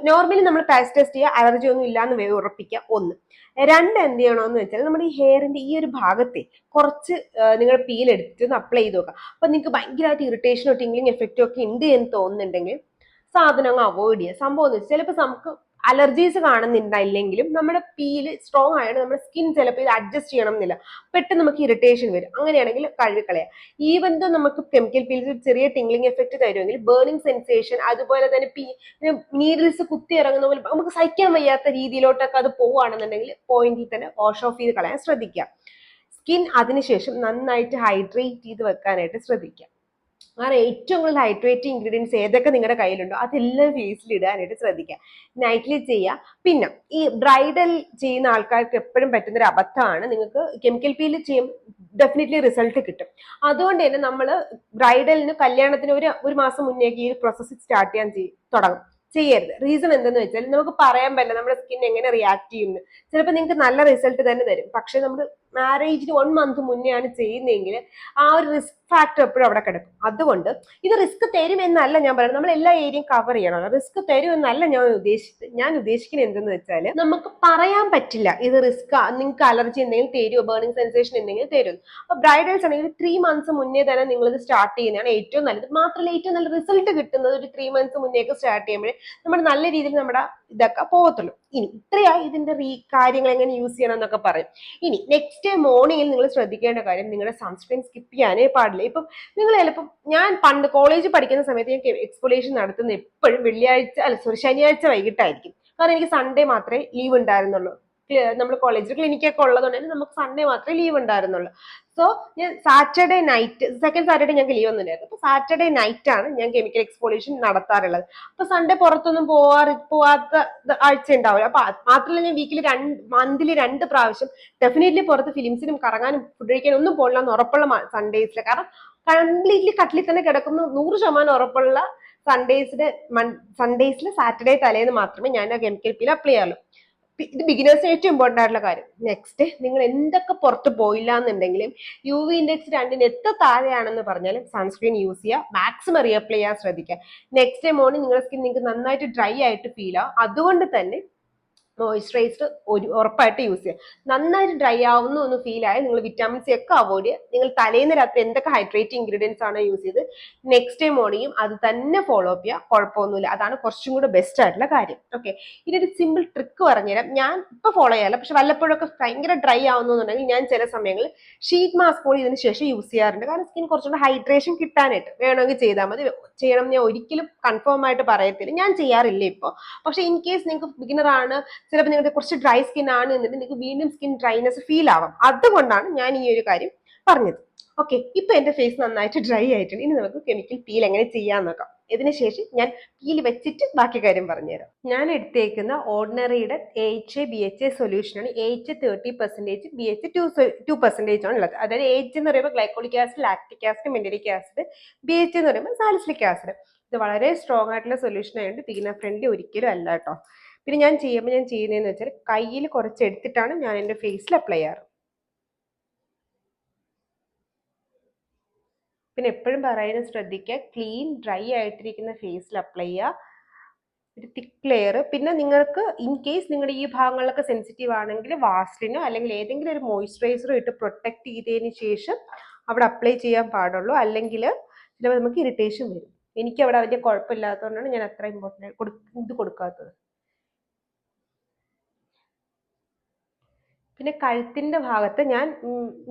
നോർമലി നമ്മൾ പാച്ച് ടെസ്റ്റ് ചെയ്യുക, അലർജി ഒന്നും ഇല്ലാന്ന് ഉറപ്പിക്കുക, ഒന്ന്. രണ്ട്, എന്ത് ചെയ്യണമെന്ന് വെച്ചാൽ നമ്മുടെ ഈ ഹെയറിന്റെ ഈ ഒരു ഭാഗത്തെ കുറച്ച് നിങ്ങൾ പീൽ എടുത്തിട്ട് ഒന്ന് അപ്ലൈ ചെയ്ത് നോക്കുക. അപ്പൊ നിങ്ങൾക്ക് ഭയങ്കരമായിട്ട് ഇറിറ്റേഷനോ ടിംഗ്ലിംഗ് എഫക്റ്റോ ഒക്കെ ഉണ്ട് എന്ന് തോന്നുന്നുണ്ടെങ്കിൽ സാധനം അങ്ങ് അവോയ്ഡ് ചെയ്യുക. സംഭവം എന്ന് വെച്ചാൽ ചിലപ്പോൾ നമുക്ക് അലർജീസ് കാണുന്നുണ്ടായില്ലെങ്കിലും നമ്മുടെ പീല് സ്ട്രോങ് ആയിട്ട് നമ്മുടെ സ്കിൻ ചിലപ്പോൾ ഇത് അഡ്ജസ്റ്റ് ചെയ്യണം എന്നില്ല, പെട്ടെന്ന് നമുക്ക് ഇറിറ്റേഷൻ വരും. അങ്ങനെയാണെങ്കിൽ കഴുകിക്കളയാം. ഈവൻ ദോ നമുക്ക് കെമിക്കൽ പീൽസ് ചെറിയ ടിംഗ്ലിംഗ് എഫക്റ്റ് തരുമെങ്കിൽ ബേണിംഗ് സെൻസേഷൻ, അതുപോലെ തന്നെ നീഡിൽസ് കുത്തി ഇറങ്ങുന്ന പോലെ നമുക്ക് സഹിക്കാൻ വയ്യാത്ത രീതിയിലോട്ടൊക്കെ അത് പോവുകയാണെന്നുണ്ടെങ്കിൽ പോയിന്റിൽ തന്നെ വാഷ് ഓഫ് ചെയ്ത് കളയാൻ ശ്രദ്ധിക്കുക. സ്കിൻ അതിനുശേഷം നന്നായിട്ട് ഹൈഡ്രേറ്റ് ചെയ്ത് വെക്കാനായിട്ട് ശ്രദ്ധിക്കുക. അങ്ങനെ ഏറ്റവും കൂടുതൽ ഹൈഡ്രേറ്റിംഗ് ഇൻഗ്രീഡിയൻസ് ഏതൊക്കെ നിങ്ങളുടെ കയ്യിലുണ്ടോ അതെല്ലാം ഫേസിൽ ഇടാനായിട്ട് ശ്രദ്ധിക്കുക. നൈറ്റ്ലി ചെയ്യുക. പിന്നെ ഈ ബ്രൈഡൽ ചെയ്യുന്ന ആൾക്കാർക്ക് എപ്പോഴും പറ്റുന്നൊരു അബദ്ധമാണ്, നിങ്ങൾക്ക് കെമിക്കൽ പീൽ ചെയ്യും ഡെഫിനറ്റ്ലി റിസൾട്ട് കിട്ടും. അതുകൊണ്ട് തന്നെ നമ്മൾ ബ്രൈഡലിന് കല്യാണത്തിന് ഒരു മാസം മുന്നേക്ക് ഈ പ്രോസസ്സ് സ്റ്റാർട്ട് ചെയ്യാൻ തുടങ്ങും. ചെയ്യരുത്. റീസൺ എന്തെന്ന് വെച്ചാൽ നമുക്ക് പറയാൻ പറ്റില്ല നമ്മുടെ സ്കിൻ എങ്ങനെ റിയാക്ട് ചെയ്യുന്നത്. ചിലപ്പോൾ നിങ്ങൾക്ക് നല്ല റിസൾട്ട് തന്നെ തരും, പക്ഷെ നമ്മൾ മാരേജിന് 1 month മുന്നേ ആണ് ചെയ്യുന്നതെങ്കിൽ ആ ഒരു റിസ്ക് ഫാക്ടർ എപ്പോഴും അവിടെ കിടക്കും. അതുകൊണ്ട് ഇത് റിസ്ക് തരും എന്നല്ല ഞാൻ പറയുന്നത്, നമ്മൾ എല്ലാ ഏരിയയും കവർ ചെയ്യണം. റിസ്ക് തരും എന്നല്ല ഞാൻ ഉദ്ദേശിക്കുന്നത് എന്തെന്ന് വെച്ചാൽ നമുക്ക് പറയാൻ പറ്റില്ല ഇത് റിസ്ക്, നിങ്ങൾക്ക് അലർജി എന്തെങ്കിലും തരുമോ, ബേണിംഗ് സെൻസേഷൻ എന്തെങ്കിലും തരും. അപ്പൊ ബ്രൈഡൽസ് ആണെങ്കിൽ 3 months മുന്നേ തന്നെ നിങ്ങൾ ഇത് സ്റ്റാർട്ട് ചെയ്യുന്നതാണ് ഏറ്റവും നല്ലത്. മാത്രമല്ല ഏറ്റവും നല്ല റിസൾട്ട് കിട്ടുന്നത് ഒരു 3 months മുന്നേക്ക് സ്റ്റാർട്ട് ചെയ്യുമ്പോഴേ നമ്മുടെ നല്ല രീതിയിൽ നമ്മുടെ ഇതൊക്കെ പോകത്തുള്ളൂ. ഇനി ഇത്രയായി ഇതിന്റെ കാര്യങ്ങൾ എങ്ങനെ യൂസ് ചെയ്യണം എന്നൊക്കെ പറയും. ഇനി നെക്സ്റ്റ് ഡേ മോർണിംഗിൽ നിങ്ങൾ ശ്രദ്ധിക്കേണ്ട കാര്യം, നിങ്ങളുടെ സൺസ്ക്രീൻ സ്കിപ്പ് ചെയ്യാനേ പാടില്ല. ഇപ്പം നിങ്ങൾ ചിലപ്പം, ഞാൻ പണ്ട് കോളേജിൽ പഠിക്കുന്ന സമയത്ത് ഞാൻ എക്സ്ഫോളിയേഷൻ നടത്തുന്നത് എപ്പോഴും ശനിയാഴ്ച വൈകിട്ടായിരിക്കും. കാരണം എനിക്ക് സൺഡേ മാത്രമേ ലീവ് ഉണ്ടായിരുന്നുള്ളൂ. നമ്മൾ കോളേജിൽ ക്ലിനിക്കൊക്കെ ഉള്ളതുകൊണ്ട് തന്നെ നമുക്ക് സൺഡേ മാത്രമേ ലീവ് ഉണ്ടായിരുന്നുള്ളൂ. സോ ഞാൻ സാറ്റർഡേ നൈറ്റ്, സെക്കൻഡ് സാറ്റർഡേ ഞങ്ങൾക്ക് ലീവ് ഒന്നും ഇല്ലായിരുന്നു. അപ്പൊ സാറ്റർഡേ നൈറ്റ് ആണ് ഞാൻ കെമിക്കൽ എക്സ്ഫോളിയേഷൻ നടത്താറുള്ളത്. അപ്പൊ സൺഡേ പുറത്തൊന്നും പോവാത്ത ആഴ്ച ഉണ്ടാവില്ല. അപ്പൊ മാത്രമല്ല ഞാൻ മന്ത്ലി 2 പ്രാവശ്യം ഡെഫിനറ്റ്ലി പുറത്ത് ഫിലിംസിനും കറങ്ങാനും ഫുഡ് കഴിക്കാനും ഒന്നും പോകില്ല എന്ന് ഉറപ്പുള്ള സൺഡേസിൽ. കാരണം കംപ്ലീറ്റ്ലി കട്ടിലിൽ തന്നെ കിടക്കുന്ന 100% ഉറപ്പുള്ള സൺഡേസിൽ സാറ്റർഡേ തലേന്ന് മാത്രമേ ഞാൻ ആ കെമിക്കൽ പീൽ അപ്ലൈ ചെയ്യാറുള്ളൂ. ഇത് ബിഗിനേഴ്സിന് ഏറ്റവും ഇമ്പോർട്ടൻ്റ് ആയിട്ടുള്ള കാര്യം. നെക്സ്റ്റ്, നിങ്ങൾ എന്തൊക്കെ പുറത്ത് പോയില്ല എന്നുണ്ടെങ്കിലും UV ഇൻഡെക്സ് 2 എത്ര താഴെയാണെന്ന് പറഞ്ഞാലും സൺസ്ക്രീൻ യൂസ് ചെയ്യുക, മാക്സിമം റീഅപ്ലൈ ചെയ്യാൻ ശ്രദ്ധിക്കുക. നെക്സ്റ്റ് ഡേ മോർണിംഗ് നിങ്ങളുടെ സ്കിൻ നിങ്ങൾക്ക് നന്നായിട്ട് ഡ്രൈ ആയിട്ട് ഫീൽ ആവും. അതുകൊണ്ട് തന്നെ മോയ്സ്ചറൈസർ ഉറപ്പായിട്ട് യൂസ് ചെയ്യുക. നന്നായിട്ട് ഡ്രൈ ആവുന്നു എന്ന് ഫീൽ ആയി നിങ്ങൾ വിറ്റാമിൻ സി ഒക്കെ അവോയ്ഡ് ചെയ്യുക. നിങ്ങൾ തലേന്ന് രാത്രി എന്തൊക്കെ ഹൈഡ്രേറ്റിംഗ് ഇൻഗ്രീഡിയൻസ് ആണ് യൂസ് ചെയ്ത് നെക്സ്റ്റ് ഡേ മോർണിംഗും അത് തന്നെ ഫോളോ അപ്പ് ചെയ്യുക. കുഴപ്പമൊന്നുമില്ല. അതാണ് കുറച്ചും കൂടെ ബെസ്റ്റ് ആയിട്ടുള്ള കാര്യം. ഓക്കെ, ഇതൊരു സിമ്പിൾ ട്രിക്ക് പറഞ്ഞുതരാം. ഞാൻ ഇപ്പൊ ഫോളോ ചെയ്യാറില്ല, പക്ഷെ വല്ലപ്പോഴൊക്കെ ഭയങ്കര ഡ്രൈ ആവുന്നുണ്ടെങ്കിൽ ഞാൻ ചില സമയങ്ങളിൽ ഷീറ്റ് മാസ്ക് കൂടി ഇതിന് ശേഷം യൂസ് ചെയ്യാറുണ്ട്. കാരണം സ്കിൻ കുറച്ചുകൂടെ ഹൈഡ്രേഷൻ കിട്ടാനായിട്ട്. വേണമെങ്കിൽ ചെയ്താൽ മതി, ചെയ്യണം ഞാൻ ഒരിക്കലും കൺഫേം ആയിട്ട് പറയത്തില്ല, ഞാൻ ചെയ്യാറില്ല ഇപ്പോൾ. പക്ഷെ ഇൻ കേസ് നിങ്ങൾക്ക് ബിഗിനർ ആണ്, ചിലപ്പോൾ നിങ്ങൾക്ക് കുറച്ച് ഡ്രൈ സ്കിൻ ആണ് എന്നിട്ട് നിങ്ങൾക്ക് വീണ്ടും സ്കിൻ ഡ്രൈനെസ് ഫീൽ ആവാം. അതുകൊണ്ടാണ് ഞാൻ ഈ ഒരു കാര്യം പറഞ്ഞത്. ഓക്കെ, ഇപ്പൊ എന്റെ ഫേസ് നന്നായിട്ട് ഡ്രൈ ആയിട്ടുണ്ട്. ഇനി നമുക്ക് കെമിക്കൽ പീൽ എങ്ങനെ ചെയ്യാൻ നോക്കാം. ഇതിനുശേഷം ഞാൻ പീൽ വെച്ചിട്ട് ബാക്കി കാര്യം പറഞ്ഞുതരാം. ഞാൻ എടുത്തേക്കുന്ന ഓർഡിനറിയുടെ AHA BHA സൊല്യൂഷൻ ആണ്. AHA 30%, BHA 2% ആണ് ഉള്ളത്. അതായത് AHA എന്ന് പറയുമ്പോൾ glycolic acid, lactic acid, mandelic acid, BHA എന്ന് പറയുമ്പോൾ സാലിസിലിക് ആസിഡ്. ഇത് വളരെ സ്ട്രോങ് ആയിട്ടുള്ള സൊല്യൂഷൻ ആയതുകൊണ്ട് ബിഗിനർ ഫ്രണ്ട്ലി ഒരിക്കലും അല്ല കേട്ടോ. പിന്നെ ഞാൻ ചെയ്യുന്നതെന്ന് വെച്ചാൽ കയ്യിൽ കുറച്ച് എടുത്തിട്ടാണ് ഞാൻ എൻ്റെ ഫേസിൽ അപ്ലൈ ചെയ്യാറ്. പിന്നെ എപ്പോഴും പറയുന്നത് ശ്രദ്ധിക്കുക, ക്ലീൻ ഡ്രൈ ആയിട്ടിരിക്കുന്ന ഫേസിൽ അപ്ലൈ ചെയ്യുക, ഒരു തിക്ക് ലെയർ. പിന്നെ നിങ്ങൾക്ക് ഇൻ കേസ് നിങ്ങളുടെ ഈ ഭാഗങ്ങളിലൊക്കെ സെൻസിറ്റീവ് ആണെങ്കിൽ വാസ്ലിനോ അല്ലെങ്കിൽ ഏതെങ്കിലും ഒരു മോയ്സ്ചറൈസറോ ഇട്ട് പ്രൊട്ടക്ട് ചെയ്തതിന് ശേഷം അവിടെ അപ്ലൈ ചെയ്യാൻ പാടുള്ളൂ. അല്ലെങ്കിൽ ചിലപ്പോൾ നമുക്ക് ഇറിറ്റേഷൻ വരും. എനിക്ക് അവിടെ വലിയ കുഴപ്പമില്ലാത്തതുകൊണ്ടാണ് ഞാൻ അത്ര ഇത് കൊടുക്കാത്തത്. പിന്നെ കഴുത്തിന്റെ ഭാഗത്ത് ഞാൻ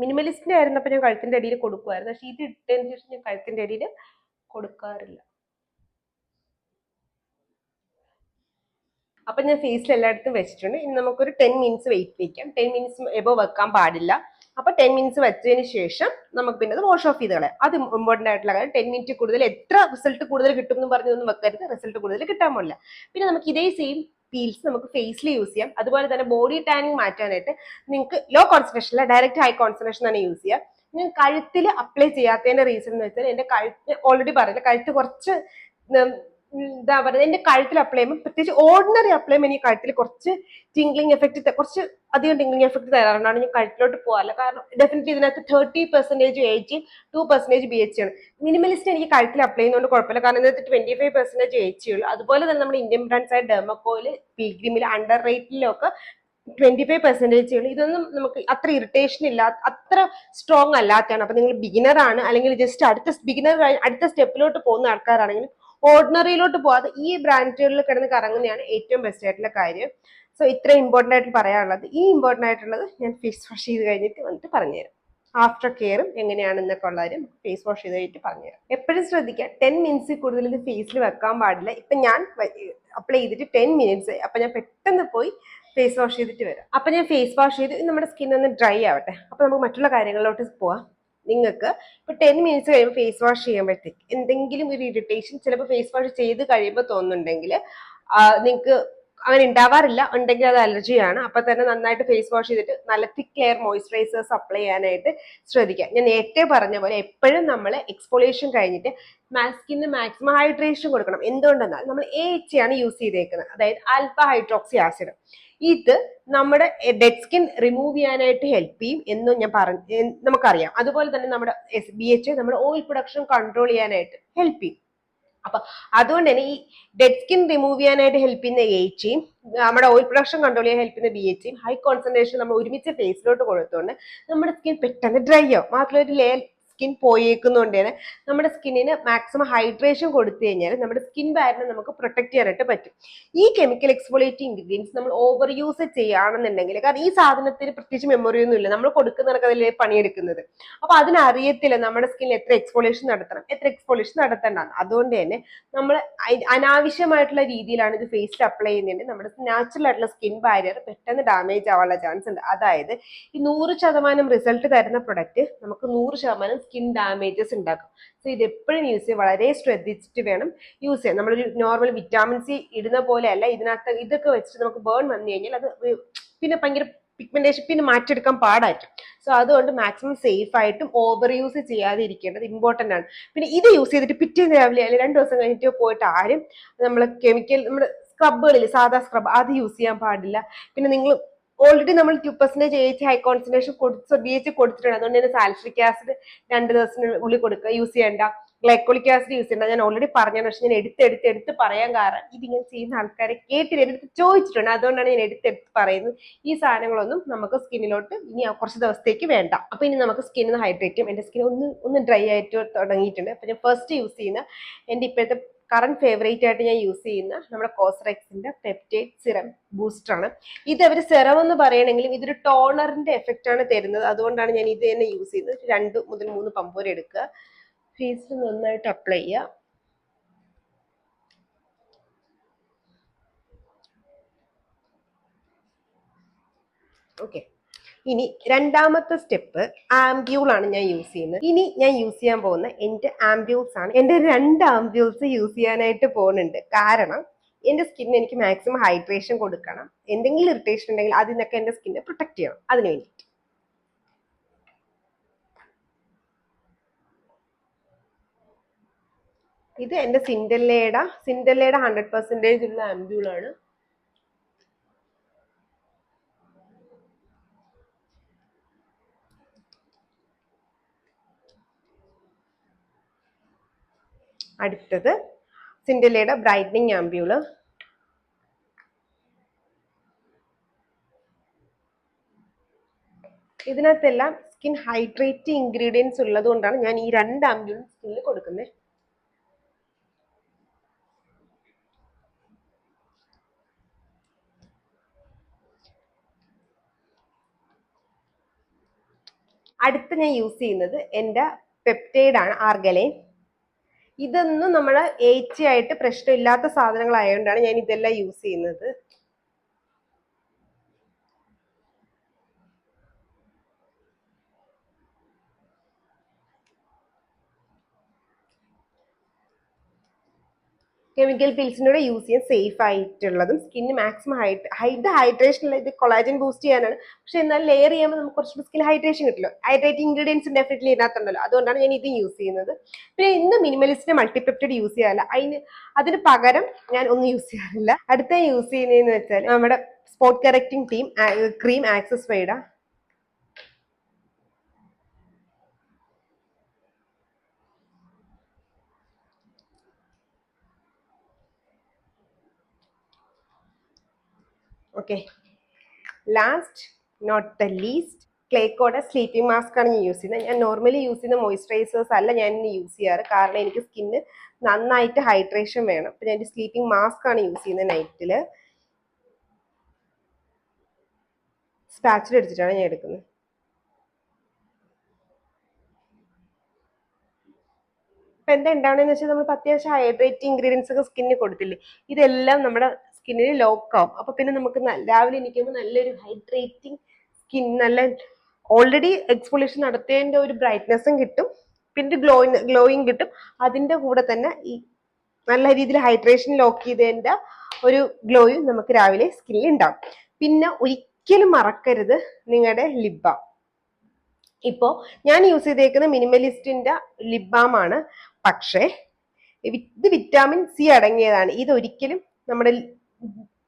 മിനിമലിസ്റ്റിന്റെ ആയിരുന്നപ്പോൾ ഞാൻ കഴുത്തിന്റെ അടിയിൽ കൊടുക്കുമായിരുന്നു. പക്ഷെ ഇത് ഇട്ടതിന് ശേഷം ഞാൻ കഴുത്തിന്റെ അടിയിൽ കൊടുക്കാറില്ല. അപ്പൊ ഞാൻ ഫേസിൽ എല്ലായിടത്തും വെച്ചിട്ടുണ്ട്. ഇനി നമുക്കൊരു 10 minutes വെയിറ്റ് വയ്ക്കാം. 10 minutes എബോ വെക്കാൻ പാടില്ല. അപ്പൊ 10 minutes വെച്ചതിന് ശേഷം നമുക്ക് പിന്നെ അത് വാഷ് ഓഫ് ചെയ്ത് കളയാം. അത് ഇമ്പോർട്ടൻ്റ് ആയിട്ടുള്ള കാര്യം. 10 minutes കൂടുതൽ എത്ര റിസൾട്ട് കൂടുതൽ കിട്ടും എന്ന് പറഞ്ഞൊന്നും വെക്കരുത്, റിസൾട്ട് കൂടുതൽ കിട്ടാൻ പാടില്ല. പിന്നെ നമുക്ക് ഇതേ സെയിം പീൽസ് നമുക്ക് ഫേസിൽ യൂസ് ചെയ്യാം. അതുപോലെ തന്നെ ബോഡി ടാനിങ് മാറ്റാനായിട്ട് നിങ്ങൾക്ക് low concentration direct high concentration തന്നെ യൂസ് ചെയ്യാം. ഞാൻ കഴുത്തിൽ അപ്ലൈ ചെയ്യാത്തതിന്റെ റീസൺ എന്ന് വെച്ചാൽ എന്റെ കഴുത്ത് ഓൾറെഡി പറഞ്ഞില്ല, കഴുത്ത് കുറച്ച് എന്താ പറയുക, എന്റെ കഴുത്തിൽ അപ്ലൈ ചെയ്യുമ്പോൾ പ്രത്യേകിച്ച് ഓർഡിനറി അപ്ലൈ ചെയ്യുമ്പോൾ എനിക്ക് കഴുത്തിൽ കുറച്ച് ടിംഗ്ലിംഗ് എഫക്റ്റ്, കുറച്ച് അധികം ടിംഗ്ലിംഗ് എഫക്റ്റ് തരാറുണ്ടാണ്. ഞാൻ കഴുത്തിലോട്ട് പോകാറില്ല. കാരണം ഡെഫിനറ്റ്ലി ഇതിനകത്ത് 30% AHA 2% BHA ആണ്. മിനിമലിസ്റ്റ് എനിക്ക് കഴുത്തിൽ അപ്ലൈ ചെയ്യുന്നതുകൊണ്ട് കുഴപ്പമില്ല. കാരണം ഇതിനകത്ത് 25% AHA ഉള്ളൂ. അതുപോലെ തന്നെ നമ്മുടെ ഇന്ത്യൻ ബ്രാൻഡ്സ് ആയ ഡെർമക്കോയിൽ, പിൽഗ്രിമിൽ, അണ്ടർ റേറ്റിലൊക്കെ 25% ഉള്ളൂ. ഇതൊന്നും നമുക്ക് അത്ര ഇറിറ്റേഷൻ ഇല്ലാത്ത, അത്ര സ്ട്രോങ് അല്ലാത്തതാണ്. അപ്പൊ നിങ്ങൾ ബിഗിനർ ആണ്, അല്ലെങ്കിൽ ജസ്റ്റ് അടുത്ത സ്റ്റെപ്പിലോട്ട് പോകുന്ന ആൾക്കാരാണെങ്കിൽ ഓർഡിനറിയിലോട്ട് പോകാതെ ഈ ബ്രാൻഡുകളിൽ കിടന്ന് കറങ്ങുന്നതാണ് ഏറ്റവും ബെസ്റ്റ് ആയിട്ടുള്ള കാര്യം. സോ ഇത്ര ഇമ്പോർട്ടൻ്റ് ആയിട്ട് പറയാനുള്ളത്. ഈ ഇമ്പോർട്ടൻ്റ് ആയിട്ടുള്ളത് ഞാൻ ഫേസ് വാഷ് ചെയ്ത് കഴിഞ്ഞിട്ട് വന്നിട്ട് പറഞ്ഞുതരാം. ആഫ്റ്റർ കെയറും എങ്ങനെയാണെന്നൊക്കെ ഉള്ള കാര്യം ഫേസ് വാഷ് ചെയ്ത് കഴിഞ്ഞിട്ട് പറഞ്ഞുതരാം. എപ്പോഴും ശ്രദ്ധിക്കുക, 10 minutes കൂടുതൽ ഇത് ഫേസിൽ വെക്കാൻ പാടില്ല. ഇപ്പൊ ഞാൻ അപ്ലൈ ചെയ്തിട്ട് 10 minutes, അപ്പൊ ഞാൻ പെട്ടെന്ന് പോയി ഫേസ് വാഷ് ചെയ്തിട്ട് വരാം. അപ്പൊ ഞാൻ ഫേസ് വാഷ് ചെയ്ത് നമ്മുടെ സ്കിൻ ഒന്ന് ഡ്രൈ ആവട്ടെ. അപ്പൊ നമുക്ക് മറ്റുള്ള കാര്യങ്ങളിലോട്ട് പോവാം. നിങ്ങൾക്ക് ഇപ്പൊ 10 മിനിറ്റ്സ് കഴിയുമ്പോൾ ഫേസ് വാഷ് ചെയ്യുമ്പോഴത്തേക്ക് എന്തെങ്കിലും ഒരു ഇറിറ്റേഷൻ ചിലപ്പോൾ ഫേസ് വാഷ് ചെയ്ത് കഴിയുമ്പോൾ തോന്നുന്നുണ്ടെങ്കിൽ നിങ്ങൾക്ക് അങ്ങനെ ഉണ്ടാവാറില്ല, ഉണ്ടെങ്കിൽ അത് അലർജിയാണ്. അപ്പൊ തന്നെ നന്നായിട്ട് ഫേസ് വാഷ് ചെയ്തിട്ട് നല്ല തിക്ക് ലെയർ മോയ്സ്ചറൈസേഴ്സ് അപ്ലൈ ചെയ്യാനായിട്ട് ശ്രദ്ധിക്കുക. ഞാൻ നേരത്തെ പറഞ്ഞ പോലെ എപ്പോഴും നമ്മൾ എക്സ്ഫോളിയേഷൻ കഴിഞ്ഞിട്ട് സ്കിന്നിന് മാക്സിമം ഹൈഡ്രേഷൻ കൊടുക്കണം. എന്തുകൊണ്ടെന്നാൽ നമ്മൾ AHA ആണ് യൂസ് ചെയ്തേക്കുന്നത്, അതായത് ആൽഫ ഹൈഡ്രോക്സി ആസിഡ്. ഇത് നമ്മുടെ ഡെഡ് സ്കിൻ റിമൂവ് ചെയ്യാനായിട്ട് ഹെൽപ്പ് ചെയ്യും എന്നും ഞാൻ നമുക്കറിയാം. അതുപോലെ തന്നെ നമ്മുടെ BHA നമ്മുടെ ഓയിൽ പ്രൊഡക്ഷൻ കൺട്രോൾ ചെയ്യാനായിട്ട് ഹെൽപ്പ് ചെയ്യും. അപ്പൊ അതുകൊണ്ട് തന്നെ ഈ ഡെഡ് സ്കിൻ റിമൂവ് ചെയ്യാനായിട്ട് ഹെൽപ്പ് ചെയ്യുന്ന AHAയും നമ്മുടെ ഓയിൽ പ്രൊഡക്ഷൻ കൺട്രോൾ ചെയ്യാൻ ഹെൽപ്പ് ചെയ്യുന്ന BHAയും ഹൈ കോൺസെൻട്രേഷൻ നമ്മൾ ഒരുമിച്ച് ഫേസിലോട്ട് കൊടുത്തുകൊണ്ട് നമ്മുടെ സ്കിൻ പെട്ടെന്ന് ഡ്രൈ ആവും. മാത്രമല്ല ഒരു ലെയർ സ്കിൻ പോയേക്കുന്നതുകൊണ്ട് തന്നെ നമ്മുടെ സ്കിന്നിന് മാക്സിമം ഹൈഡ്രേഷൻ കൊടുത്തു കഴിഞ്ഞാൽ നമ്മുടെ സ്കിൻ ബാരിനെ നമുക്ക് പ്രൊട്ടക്ട് ചെയ്യാനായിട്ട് പറ്റും. ഈ കെമിക്കൽ എക്സ്ഫോളിയേറ്റിംഗ് ഇൻഗ്രീഡിയൻസ് നമ്മൾ ഓവർ യൂസ് ചെയ്യുകയാണെന്നുണ്ടെങ്കിൽ, കാരണം ഈ സാധനത്തിന് പ്രത്യേകിച്ച് മെമ്മറി ഒന്നും ഇല്ല, നമ്മൾ കൊടുക്കുന്നവർക്ക് അതിലെ പണിയെടുക്കുന്നത്. അപ്പൊ അതിനറിയത്തില്ല നമ്മുടെ സ്കിന്നിൽ എത്ര എക്സ്ഫോളിയേഷൻ നടത്തണം, എത്ര എക്സ്ഫോളിയേഷൻ നടത്തേണ്ടതാണ്. അതുകൊണ്ട് തന്നെ നമ്മൾ അനാവശ്യമായിട്ടുള്ള രീതിയിലാണ് ഇത് ഫേസിൽ അപ്ലൈ ചെയ്യുന്നതിന് നമ്മുടെ നാച്ചുറൽ ആയിട്ടുള്ള സ്കിൻ ബാരിയർ പെട്ടെന്ന് ഡാമേജ് ആവാനുള്ള ചാൻസ് ഉണ്ട്. അതായത് ഈ 100% റിസൾട്ട് തരുന്ന പ്രൊഡക്റ്റ് നമുക്ക് 100% സ്കിൻ ഡാമേജസ് ഉണ്ടാക്കും. സോ ഇത് എപ്പോഴും യൂസ് ചെയ്യാൻ വളരെ ശ്രദ്ധിച്ചിട്ട് വേണം യൂസ് ചെയ്യാൻ. നമ്മളൊരു നോർമൽ വിറ്റാമിൻ സി ഇടുന്ന പോലെ അല്ല, ഇതിനകത്ത് ഇതൊക്കെ വെച്ചിട്ട് നമുക്ക് ബേൺ വന്നു കഴിഞ്ഞാൽ അത് പിന്നെ ഭയങ്കര പിഗ്മെന്റേഷൻ പിന്നെ മാറ്റിയെടുക്കാൻ പാടായിരിക്കും. സോ അതുകൊണ്ട് മാക്സിമം സേഫ് ആയിട്ടും ഓവർ യൂസ് ചെയ്യാതെ ഇരിക്കേണ്ടത് ഇമ്പോർട്ടന്റ് ആണ്. പിന്നെ ഇത് യൂസ് ചെയ്തിട്ട് പിറ്റേന്ന് രാവിലെ അല്ലെങ്കിൽ 2 ദിവസം കഴിഞ്ഞിട്ട് പോയിട്ട് ആരും നമ്മൾ കെമിക്കൽ നമ്മുടെ സ്ക്രബുകളിൽ സാധാ സ്ക്രബ് അത് യൂസ് ചെയ്യാൻ പാടില്ല. പിന്നെ നിങ്ങൾ ഓൾറെഡി നമ്മൾ 2% AHA ഹൈ കോൺസെൻട്രേഷൻ BHA കൊടുത്തിട്ടുണ്ട്. അതുകൊണ്ട് തന്നെ സാലിസിലിക് ആസിഡ് 2 ദിവസത്തിനുള്ളിൽ കൊടുക്കുക, യൂസ് ചെയ്യേണ്ട. ഗ്ലൈക്കോളിക് ആസിഡ് യൂസ് ചെയ്യേണ്ട. ഞാൻ ഓൾറെഡി പറഞ്ഞതാണ്, പക്ഷെ ഞാൻ എടുത്ത് പറയാൻ കാരണം ഇതിങ്ങനെ ചെയ്യുന്ന ആൾക്കാരെ കേട്ടിട്ട് എടുത്ത് ചോദിച്ചിട്ടുണ്ട്, അതുകൊണ്ടാണ് ഞാൻ എടുത്ത് പറയുന്നത്. ഈ സാധനങ്ങളൊന്നും നമുക്ക് സ്കിന്നിലോട്ട് ഇനി കുറച്ച് ദിവസത്തേക്ക് വേണ്ട. അപ്പൊ ഇനി നമുക്ക് സ്കിന്നിന് ഹൈഡ്രേറ്റ് ചെയ്യും. എന്റെ സ്കിൻ ഒന്ന് ഡ്രൈ ആയിട്ട് തുടങ്ങിയിട്ടുണ്ട്. അപ്പൊ ഞാൻ ഫസ്റ്റ് യൂസ് ചെയ്യുന്ന എന്റെ ഇപ്പോഴത്തെ കറന്റ് ഫേവറേറ്റ് ആയിട്ട് ഞാൻ യൂസ് ചെയ്യുന്ന നമ്മുടെ കോസ്റെക്സിന്റെ പെപ്റ്റൈഡ് സിറം ബൂസ്റ്റർ ആണ്. ഇത് അവർ സിറം എന്ന് പറയണമെങ്കിലും ഇതൊരു ടോണറിന്റെ എഫക്റ്റ് ആണ് തരുന്നത്. അതുകൊണ്ടാണ് ഞാൻ ഇത് തന്നെ യൂസ് ചെയ്യുന്നത്. 2 മുതൽ 3 പമ്പ് വരെ എടുക്കുക, ഫേസിൽ നന്നായിട്ട് അപ്ലൈ ചെയ്യുക. ഓക്കെ, ഇനി രണ്ടാമത്തെ സ്റ്റെപ്പ് ആംബ്യൂൾ ആണ് ഞാൻ യൂസ് ചെയ്യുന്നത്. ഇനി ഞാൻ യൂസ് ചെയ്യാൻ പോകുന്ന എന്റെ ആംബ്യൂൾസ് ആണ്. എന്റെ 2 ആംബ്യൂൾസ് യൂസ് ചെയ്യാനായിട്ട് പോകുന്നുണ്ട്. കാരണം എന്റെ സ്കിന്നിന് എനിക്ക് മാക്സിമം ഹൈഡ്രേഷൻ കൊടുക്കണം. എന്തെങ്കിലും ഇറിറ്റേഷൻ ഉണ്ടെങ്കിൽ അതിൽ നിന്നൊക്കെ എന്റെ സ്കിന്നെ പ്രൊട്ടക്ട് ചെയ്യണം. അതിന് വേണ്ടിയിട്ട് ഇത് എന്റെ സിൻഡെല്ലയുടെ 100% ഉള്ള ആംബ്യൂൾ ആണ്. അടുത്തത് സിൻഡെല്ലയുടെ ബ്രൈറ്റനിങ് ആംബ്യൂള്. ഇതിനകത്തെല്ലാം സ്കിൻ ഹൈഡ്രേറ്റിംഗ് ഇൻഗ്രീഡിയൻസ് ഉള്ളത് കൊണ്ടാണ് ഞാൻ ഈ 2 ആംബ്യൂളും സ്കിന്നിൽ കൊടുക്കുന്നത്. അടുത്ത് ഞാൻ യൂസ് ചെയ്യുന്നത് എന്റെ പെപ്റ്റൈഡ് ആണ്, ആർഗലൈൻ. ഇതൊന്നും നമ്മള് AHA ആയിട്ട് പ്രശ്നമില്ലാത്ത സാധനങ്ങളായതുകൊണ്ടാണ് ഞാൻ ഇതെല്ലാം യൂസ് ചെയ്യുന്നത്. കെമിക്കൽ പിൽസിനൂടെ യൂസ് ചെയ്യാൻ സേഫ് ആയിട്ടുള്ളതും സ്കിന്ന് മാക്സിമം ഹൈഡ്രേഷൻ അല്ല, ഇത് കൊളാജൻ ബൂസ്റ്റ് ചെയ്യാനാണ്. പക്ഷെ എന്നാൽ ലെയർ ചെയ്യുമ്പോൾ നമുക്ക് കുറച്ചുകൂടി സ്കിൻ ഹൈഡ്രേഷൻ കിട്ടില്ല. ഹൈഡ്രേറ്റിംഗ് ഇൻഗ്രീഡിയൻസ് ഡെഫിനറ്റ്ലി ഇതിനകത്തുണ്ടല്ലോ, അതുകൊണ്ടാണ് ഞാൻ ഇത് യൂസ് ചെയ്യുന്നത്. പിന്നെ ഇന്ന് മിനിമലിസ്റ്റിന്റെ മൾട്ടിപെപ്റ്റൈഡ് യൂസ് ചെയ്യാറില്ല, അതിന് പകരം ഞാൻ ഒന്നും യൂസ് ചെയ്യാറില്ല. അടുത്ത യൂസ് ചെയ്യുന്നതെന്ന് വെച്ചാൽ നമ്മുടെ സ്പോട്ട് കറക്റ്റിംഗ് ക്രീം ആക്സസ് വൈഡ. Okay, last not the least ക്ലേക്കോടെ സ്ലീപ്പിംഗ് മാസ്ക് ആണ് ഞാൻ യൂസ് ചെയ്യുന്നത്. ഞാൻ നോർമലി യൂസ് ചെയ്യുന്ന മോയ്സ്ചറൈസേഴ്സ് അല്ല ഞാൻ ഇന്ന് യൂസ് ചെയ്യാറ്, കാരണം എനിക്ക് സ്കിന്ന് നന്നായിട്ട് ഹൈഡ്രേഷൻ വേണം. അപ്പൊ ഞാൻ സ്ലീപ്പിംഗ് മാസ്ക് ആണ് യൂസ് ചെയ്യുന്നത് നൈറ്റില്. സ്പാച്ചിൽ എടുത്തിട്ടാണ് ഞാൻ എടുക്കുന്നത്. അപ്പൊ എന്താ ഉണ്ടാവണമെന്ന് വെച്ചാൽ നമ്മൾ അത്യാവശ്യം ഹൈഡ്രേറ്റിംഗ് ഇൻഗ്രീഡിയൻസ് ഒക്കെ സ്കിന്നിൽ കൊടുത്തില്ലേ, ഇതെല്ലാം നമ്മുടെ സ്കിന്നിന് ലോക്ക് ആവും. അപ്പൊ പിന്നെ നമുക്ക് രാവിലെ എണീക്കുമ്പോൾ നല്ലൊരു ഹൈഡ്രേറ്റിംഗ് സ്കിൻ, നല്ല ഓൾറെഡി എക്സ്ഫോളിയേഷൻ നടത്തിയതിന്റെ ഒരു ബ്രൈറ്റ്നെസ്സും കിട്ടും, പിന്നെ ഗ്ലോയിങ് കിട്ടും. അതിന്റെ കൂടെ തന്നെ ഈ നല്ല രീതിയിൽ ഹൈഡ്രേഷൻ ലോക്ക് ചെയ്തതിന്റെ ഒരു ഗ്ലോയും നമുക്ക് രാവിലെ സ്കിന്നിൽ ഉണ്ടാവും. പിന്നെ ഒരിക്കലും മറക്കരുത് നിങ്ങളുടെ ലിപ് ബാം. ഇപ്പോ ഞാൻ യൂസ് ചെയ്തേക്കുന്ന മിനിമലിസ്റ്റിന്റെ ലിപ് ബാം ആണ്, പക്ഷേ ഇത് വിറ്റാമിൻ സി അടങ്ങിയതാണ്. ഇതൊരിക്കലും നമ്മുടെ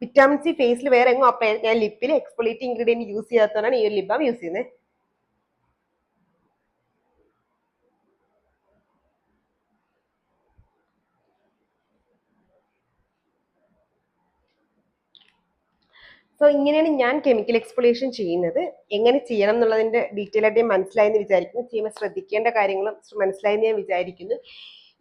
വിറ്റാമിൻ സി ഫേസിൽ വേറെ എങ്ങും അപ്ലൈ, ഞാൻ ലിപ്പിൽ എക്സ്ഫോളിയേറ്റിംഗ് ഇൻഗ്രീഡിയന്റ് യൂസ് ചെയ്യാത്തതാണ് ഈ ഒരു ലിപ് ബാം യൂസ് ചെയ്യുന്നത്. സോ ഇങ്ങനെയാണ് ഞാൻ കെമിക്കൽ എക്സ്ഫോളിയേഷൻ ചെയ്യുന്നത്. എങ്ങനെ ചെയ്യണം എന്നുള്ളതിന്റെ ഡീറ്റെയിൽ ആയിട്ട് മനസ്സിലായെന്ന് വിചാരിക്കുന്നു. ചെയ്യുമ്പോൾ ശ്രദ്ധിക്കേണ്ട കാര്യങ്ങളും മനസ്സിലായെന്ന് ഞാൻ വിചാരിക്കുന്നു.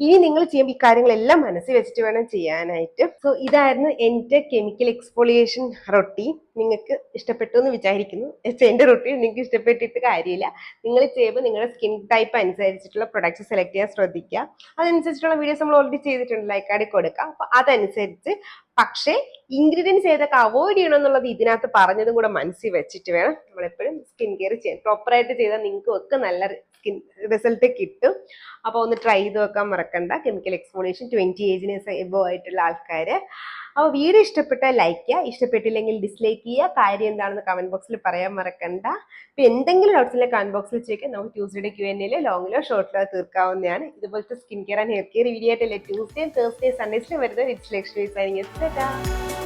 ഇനി നിങ്ങൾ ചെയ്യുമ്പോൾ ഈ കാര്യങ്ങളെല്ലാം മനസ്സിൽ വെച്ചിട്ട് വേണം ചെയ്യാനായിട്ട്. സോ ഇതായിരുന്നു എൻ്റെ കെമിക്കൽ എക്സ്ഫോളിയേഷൻ റൊട്ടീൻ. നിങ്ങൾക്ക് ഇഷ്ടപ്പെട്ടു എന്ന് വിചാരിക്കുന്നു. എൻ്റെ റൊട്ടീൻ നിങ്ങൾക്ക് ഇഷ്ടപ്പെട്ടിട്ട് കാര്യമില്ല. നിങ്ങൾ ചെയ്യുമ്പോൾ നിങ്ങളുടെ സ്കിൻ ടൈപ്പ് അനുസരിച്ചിട്ടുള്ള പ്രൊഡക്ട്സ് സെലക്ട് ചെയ്യാൻ ശ്രദ്ധിക്കുക. അതനുസരിച്ചിട്ടുള്ള വീഡിയോസ് നമ്മൾ ഓൾറെഡി ചെയ്തിട്ടുണ്ട്, ലൈക്ക് ആടി കൊടുക്കുക. അപ്പൊ അതനുസരിച്ച്, പക്ഷേ ഇൻഗ്രീഡിയൻസ് ഏതൊക്കെ അവോയ്ഡ് ചെയ്യണം എന്നുള്ളത് ഇതിനകത്ത് പറഞ്ഞതും കൂടെ മനസ്സിൽ വെച്ചിട്ട് വേണം നമ്മളെപ്പോഴും സ്കിൻ കെയർ ചെയ്യാൻ. പ്രോപ്പറായിട്ട് ചെയ്താൽ നിങ്ങൾക്കും ഒക്കെ നല്ല സ്കിൻ റിസൾട്ട് കിട്ടും. അപ്പൊ ഒന്ന് ട്രൈ ചെയ്ത് വെക്കാൻ മറക്കണ്ട. കെമിക്കൽ എക്സ്ഫോളിയേഷൻ 20 ഏജിന് എബോവ് ആയിട്ടുള്ള ആൾക്കാര്. അപ്പൊ വീഡിയോ ഇഷ്ടപ്പെട്ടാൽ ലൈക്ക് ചെയ്യുക, ഇഷ്ടപ്പെട്ടില്ലെങ്കിൽ ഡിസ്ലൈക്ക് ചെയ്യുക. കാര്യം എന്താണെന്ന് കമന്റ് ബോക്സിൽ പറയാൻ മറക്കണ്ട. ഇപ്പൊ എന്തെങ്കിലും ഡൗട്ട്സിലെ കമന്റ് ബോക്സിൽ ചോദിക്കാൻ നമുക്ക് ട്യൂസ്ഡേ Q&A ലോങ്ങിലോ ഷോർട്ടിലോ തീർക്കാവുന്നതാണ്. ഇതുപോലത്തെ skin care and hair care video ആയിട്ടല്ലേ ട്യൂസ്ഡേ, തേഴ്സ്ഡേ, സൺഡേസിലും വരുന്നത്. It's Lakshmi signing off.